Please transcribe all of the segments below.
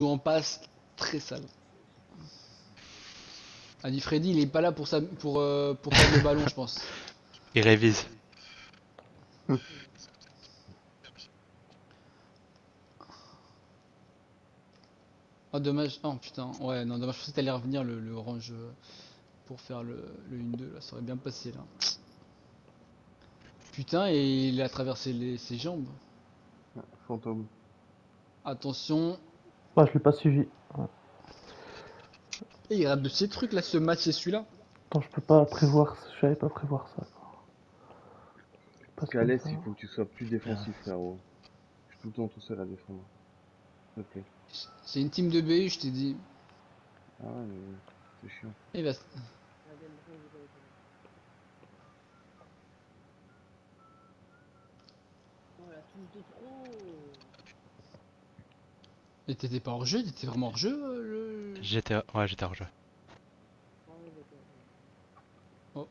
joue en passe très sale. Andy Freddy, il est pas là pour ça, pour perdre le ballon, je pense. Il révise. Oh dommage, oh putain, ouais non dommage, je pensais que t'allais revenir le orange pour faire le 1-2 là, ça aurait bien passé là. Putain, et il a traversé ses jambes. Fantôme. Attention, Ah, je l'ai pas suivi. Ouais. et il rate de ces trucs là, ce match et celui-là. Attends, je peux pas prévoir, je savais pas prévoir ça. Je passe comme Calès, ça. il faut que tu sois plus défensif, frérot. Je suis tout le temps tout seul à défendre. S'il te plaît. C'est une team de BU, je t'ai dit. Ah ouais, mais c'est chiant. Et il va... Et t'étais pas hors jeu, t'étais vraiment hors jeu J'étais hors jeu. Oh,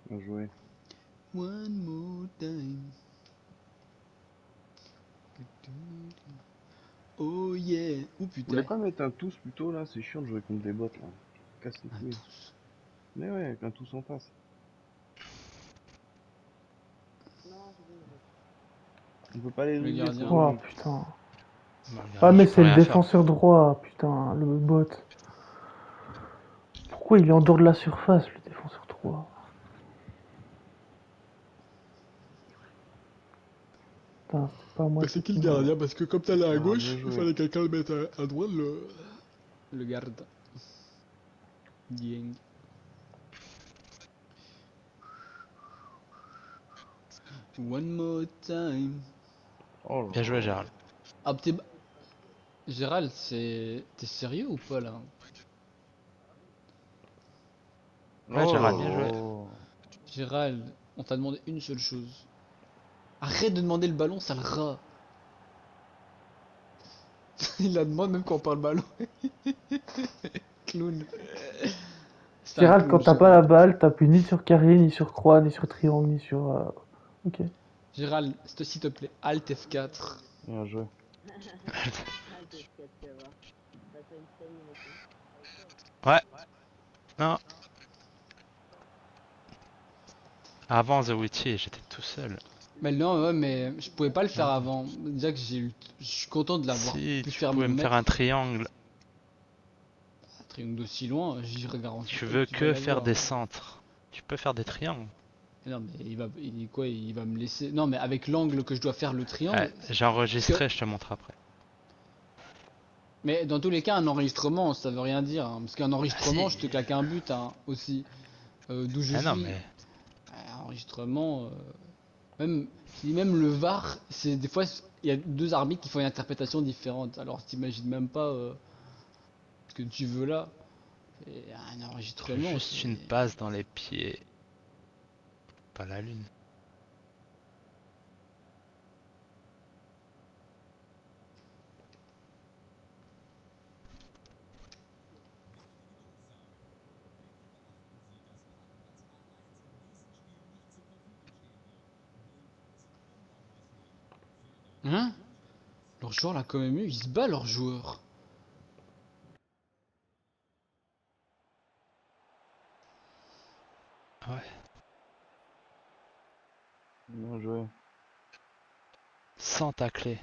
Bien joué. one more time. Oh yeah. Oh Vous voulez putain. pas mettre un tous plutôt là? C'est chiant de jouer contre des bots là. Casse les Un couilles. tous. Mais ouais, avec un tous en passe. On peut pas les Le lier sur gardien. Oh Zoom. putain. Bah, Ah, regarde, mais je peux c'est le rien faire. défenseur droit, putain, le bot. Pourquoi il est en dehors de la surface, le défenseur droit? Putain, c'était pas à moi Bah de c'est qui le finir. gardien? Parce que comme t'allais à Ah, bien gauche, il joué. fallait quelqu'un le mettre à droite, le garde. Gang. One more time. Oh là Bien joué, là. Gérald. Ah, Gérald, c'est... T'es sérieux ou pas là? Ouais, Oh là Gérald, bien joué. là. Gérald, on t'a demandé une seule chose. Arrête de demander le ballon, sale rat. Il la demande même quand on parle ballon. Clown. C'est un Gérald, quand clown, t'as pas Gérald. la balle, t'appuies ni sur carré, ni sur croix, ni sur triangle, ni sur. Ok. Gérald, s'il te plaît, Alt F4. Bien joué. Ouais, non. Avant The Witchy, j'étais tout seul. Mais non, ouais, mais je pouvais pas le faire Non. avant. Déjà que je suis content de l'avoir Si pu tu faire pouvais mon me faire un mec. triangle, Un triangle d'aussi loin, j'y garantis tu pas que veux tu vas que faire l'avoir, des hein. centres. Tu peux faire des triangles. Mais non, mais il va me laisser. Non, mais avec l'angle que je dois faire le Ouais, triangle. j'ai Parce que. enregistré, je te montre après. Mais dans tous les cas, un enregistrement, ça veut rien dire, hein. Parce qu'un Ah enregistrement, si. je te claque un but, hein, aussi. D'où je Ah non, suis. mais Enregistrement. Même, je dis même le VAR, c'est des fois, il y a deux arbitres qui font une interprétation différente. Alors, t'imagines même pas ce que tu veux là. Et un je veux enregistrement, juste une c'est. passe dans les pieds. Pas la lune. Hein? Leur joueur là, quand même eu, ils se bat leur joueur. Ouais. Bien joué. Sans tacler.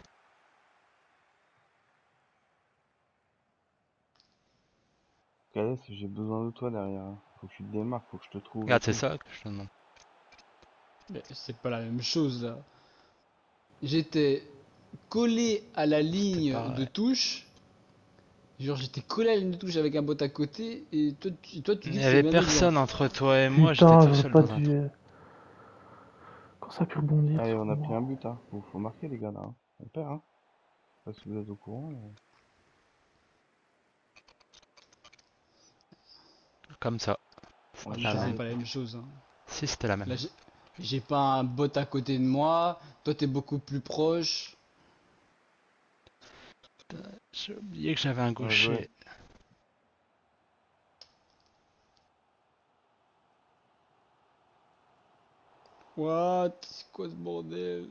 Calès, j'ai besoin de toi derrière. Hein. Faut que tu te démarques, faut que je te trouve et Regarde, c'est tout. ça que je te demande. Mais c'est pas la même chose là. J'étais collé à la C'est ligne de pareil. touche. Genre, j'étais collé à la ligne de touche avec un bot à côté. Et toi tu Il dis n'y que c'est le avait même personne exemple. entre toi et moi, j'étais Putain, tout j'aurais seul pas dans un trou. dû. Quand ça a pu rebondir Allez, sur on a pris moi. un but, hein. Faut marquer les gars là. Hein. On perd, hein. Je sais pas si vous êtes au courant. Mais... Comme ça. On La C'est même. charrie. pas la même chose, hein. Si, c'était la Là, même. j'ai pas un bot à côté de moi. Toi, t'es beaucoup plus proche. J'ai oublié que j'avais un Bien joué. gaucher. What? C'est quoi ce bordel?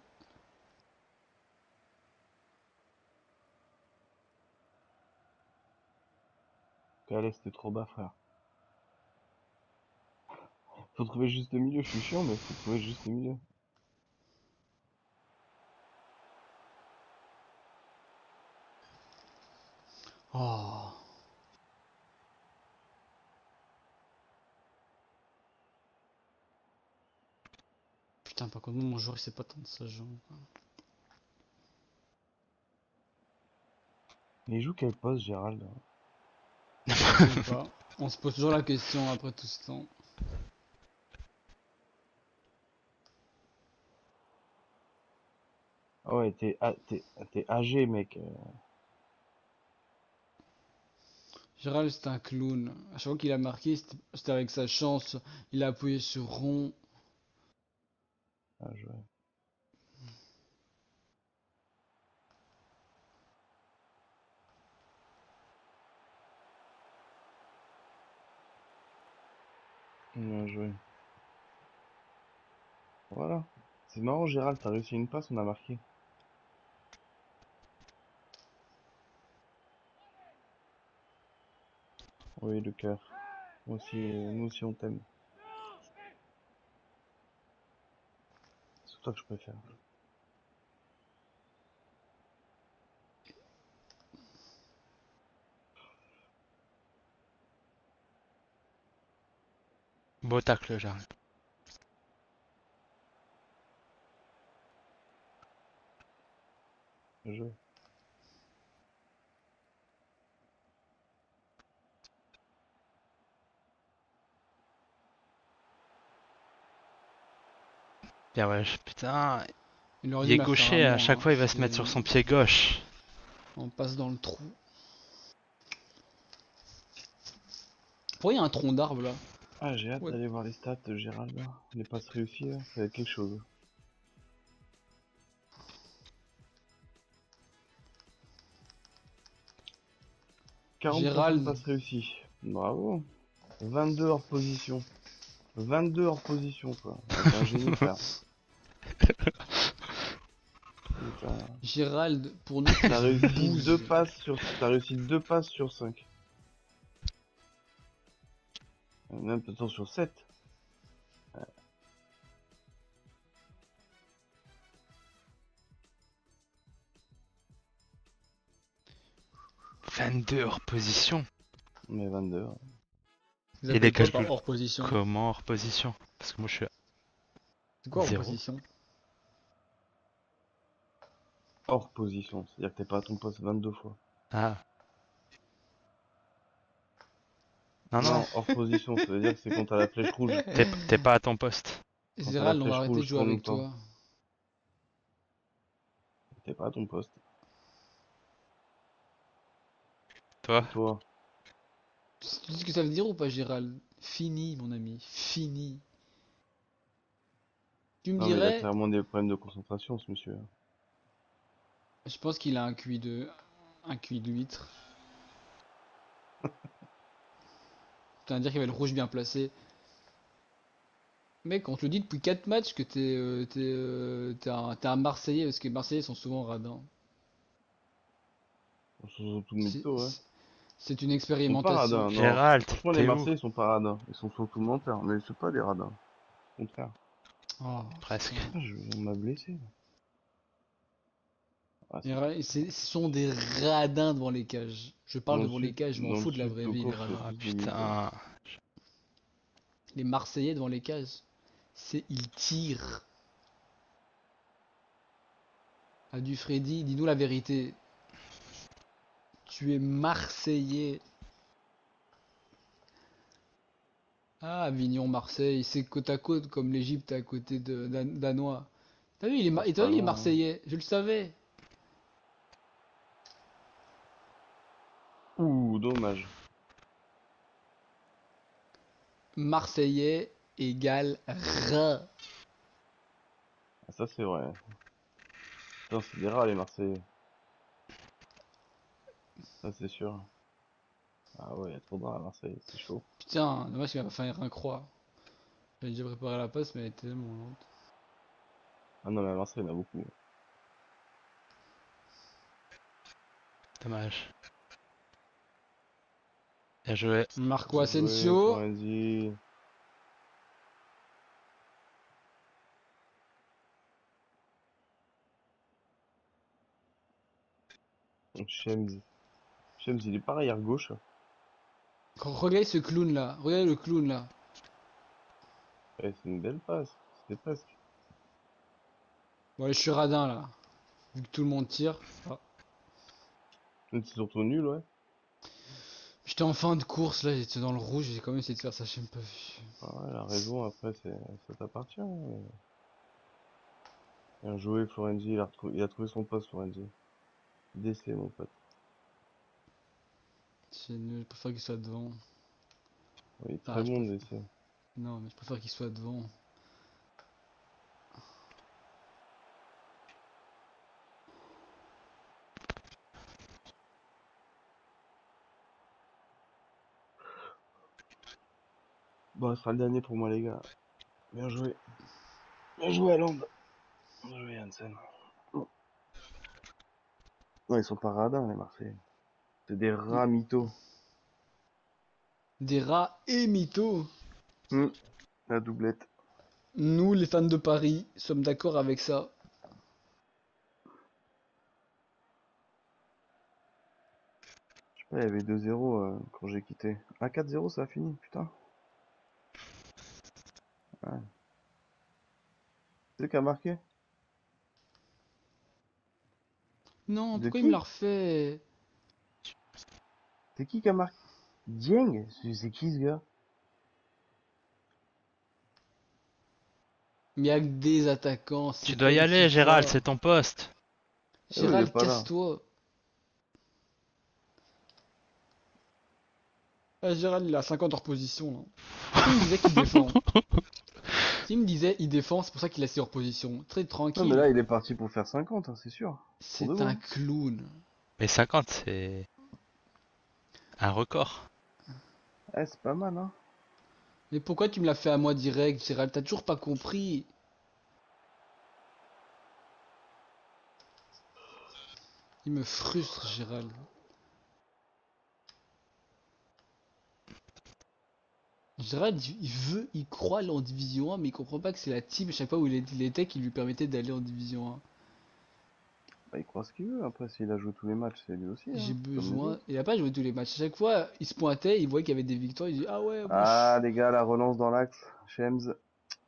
Alex, t'es trop bas, frère. Faut trouver juste le milieu, je suis chiant, mais faut trouver juste le milieu. Oh. Putain, par contre, mon joueur il sait pas tant de sa jambe, quoi. Mais il joue quel poste, Gérald? Je sais pas. On se pose toujours la question après tout ce temps. Ah ouais, t'es âgé, mec. Gérald, c'est un clown. À chaque fois qu'il a marqué, c'était avec sa chance. Il a appuyé sur rond. Ah, je... Bien joué. Voilà. C'est marrant, Gérald, t'as réussi une passe, on a marqué. Oui, le cœur. Moi aussi, nous aussi on t'aime. C'est toi que je préfère. Beau tacle, Gérald. Bien joué. Bien ouais, putain, Il aurait il dû est me la faire à gaucher, à moi, chaque hein. fois il va se mettre sur son pied gauche. On passe dans le trou. Pourquoi il y a un tronc d'arbre là? Ah, j'ai hâte Ouais. d'aller voir les stats de Gérald, là. Les passes réussies, là. Ça va être quelque chose. 40% de Gérald, passes réussies. Bravo. 22 hors position. 22 hors position, quoi. Ouais, t'es un génie, frère. Putain. Gérald, pour nous T'as tous réussi bouse. t'as réussi 2 passes sur 5. Même peut-être sur 7. 22 hors position. Mais 22. Vous Et les appelez quoi calculs par hors position? comment hors position? Parce que moi je suis à C'est quoi hors 0. position? Hors position. C'est-à-dire que t'es pas à ton poste 22 fois. Ah. Non, non, Non, hors position, ça veut dire que c'est quand t'as la flèche rouge. t'es pas à ton poste. Quand t'as la Gérald, on va flèche arrêter de rouge jouer trop avec longtemps. toi. T'es pas à ton poste. Toi? Et toi? Tu sais ce que ça veut dire ou pas, Gérald? Fini, mon ami, fini. Tu me Non, mais il a dirais, clairement des problèmes de concentration, ce monsieur. je pense qu'il a un QI de huître. Tu vas me dire qu'il avait le rouge bien placé. Mec, on te le dit depuis 4 matchs que t'es un Marseillais, parce que les Marseillais sont souvent radins. Surtout le C'est mytho, ouais. c'est une Ils sont pas expérimentation. radins, non. Gérald, Franchement, les t'es où? Marseillais, ils sont pas radins. Ils sont surtout menteurs, mais c'est pas des radins. Au contraire. Oh, Presque. putain. Ah, on m'a blessé. Ah, c'est Ce sont des radins devant les cages. Je parle dans le devant les sud, cages, je m'en dans le fous de la sud, vraie vie, les Toko, c'est radins. Ah plus limite. putain. Les Marseillais devant les cages, ils tirent. À du Freddy, dis-nous la vérité. Tu es Marseillais. Ah, Avignon, Marseille, c'est côte à côte comme l'Égypte à côté de Danois. T'as vu, Ah, c'est t'as pas vu, il est loin, hein. Marseillais, je le savais. Ouh, dommage. Marseillais égale rat. Ah, ça, c'est vrai. Putain, c'est des rats, les Marseillais. Ça, c'est sûr. Ah ouais, y a trop de rats à Marseille, c'est chaud. Putain, dommage qu'il m'a pas fait un croix. J'avais déjà préparé la passe, mais elle était tellement lente. Ah non, mais à Marseille, il y en a beaucoup. Dommage. Bien joué. Marco Bien joué, Asensio. Florenzi. Shems. Shems, il est pas arrière gauche. Regarde ce clown là. Regarde le clown là. Eh, c'est une belle passe. C'était presque. Bon, allez, je suis radin là. Vu que tout le monde tire. Ah. C'est surtout nul, ouais. J'étais en fin de course là, j'étais dans le rouge, j'ai quand même essayé de faire ça, j'ai même pas vu. Ah ouais, la raison, après, ça t'appartient, hein. Bien joué, Florenzi. Il a trouvé son poste, Florenzi. DC, mon pote. C'est nul, je préfère qu'il soit devant. Oui, Ah, très bon, DC. non, mais je préfère qu'il soit devant. Bon, ce sera le dernier pour moi, les gars. Bien joué. Bien joué, Hollande. Bien joué, Hansen. Non, ils sont pas radins, les Marseillais. C'est des rats mythos. Des rats et mythos. La doublette. Nous, les fans de Paris, sommes d'accord avec ça. Je sais pas, il y avait 2-0 quand j'ai quitté. Ah, 4-0, ça a fini, putain. Ouais. C'est qui a marqué? Non, De pourquoi il me l'a qui? refait? C'est qui a marqué? Dieng? C'est qui ce gars? Il y a que des attaquants, Tu c'est dois y comme aller, Gérald, FIFA. c'est ton poste. Eh oui, il est Gérald, pas là. casse-toi. Ah, Gérald, il a 50 hors position là. Qui me disait qu'il défend? Qui me disait il défend, c'est pour ça qu'il a ses hors position. Très Non, mais là, tranquille. il est parti pour faire 50, hein, c'est sûr. Pour de C'est un bon. clown. Mais 50, c'est un record. Eh, c'est pas mal, hein. Mais pourquoi tu me l'as fait à moi direct, Gérald? T'as toujours pas compris. Il me frustre, Gérald. Gérald, il croit aller en Division 1, mais il comprend pas que c'est la team, à chaque fois où il était, qui lui permettait d'aller en Division 1. Bah, il croit ce qu'il veut. Après, s'il a joué tous les matchs, c'est lui aussi, J'ai hein. Comme les besoin. autres. Il a pas joué tous les matchs. À chaque fois, il se pointait, il voyait qu'il y avait des victoires, il dit ah ouais, moi Ah, les gars, la relance dans l'axe. Shems.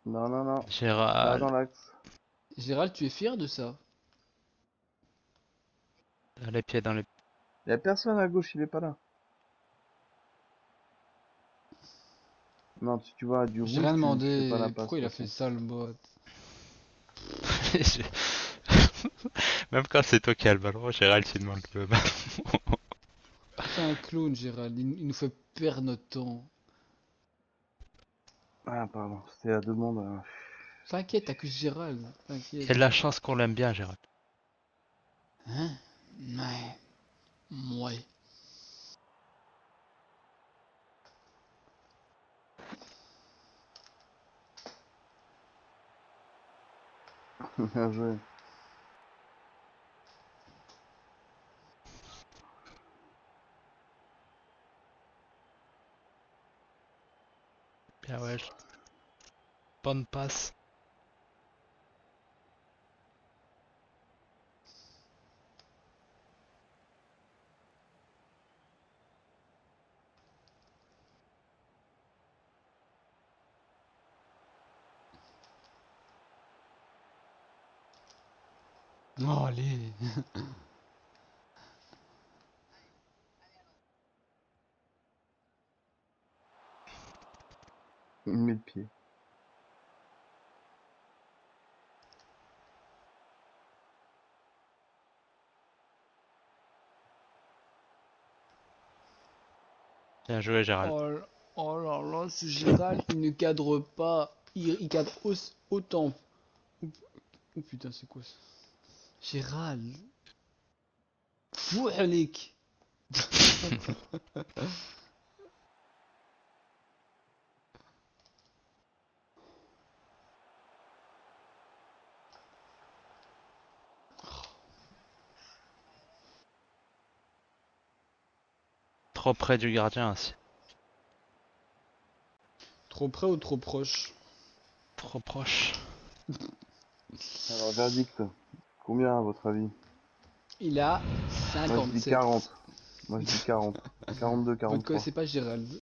Non, non, non. Pas Gérald, dans l'axe. Gérald, tu es fier de ça? les pieds dans les... Y a personne à gauche, il est pas là. Non, si tu vois du J'ai rouge, rien tu fais pas la demandé. passe, Pourquoi de il a toute fait façon. ça, le bot? Même quand c'est toi qui as le ballon, Gérald, tu demandes le ballon. C'est un clown, Gérald. Il nous fait perdre notre temps. Ah, pardon, c'était la demande. T'inquiète, t'as que Gérald. Il y a T'inquiète. de la chance qu'on l'aime bien, Gérald. Hein? Ouais. Ouais. Bien joué. Bien ouais, bonne passe. Oh, allez. Il met le pied. Bien joué, Gérald. Oh, oh là là, ce Gérald, il ne cadre pas. Il cadre autant. Oh, oh putain, c'est quoi ça? Gérald. Fou عليك. trop près du gardien aussi. Trop près ou trop proche? Trop proche. Alors, verdict. Combien à votre avis? Il a Moi je dis 57. 40. Moi je dis 40. 42, Vous ne 43. connaissez pas Gérald.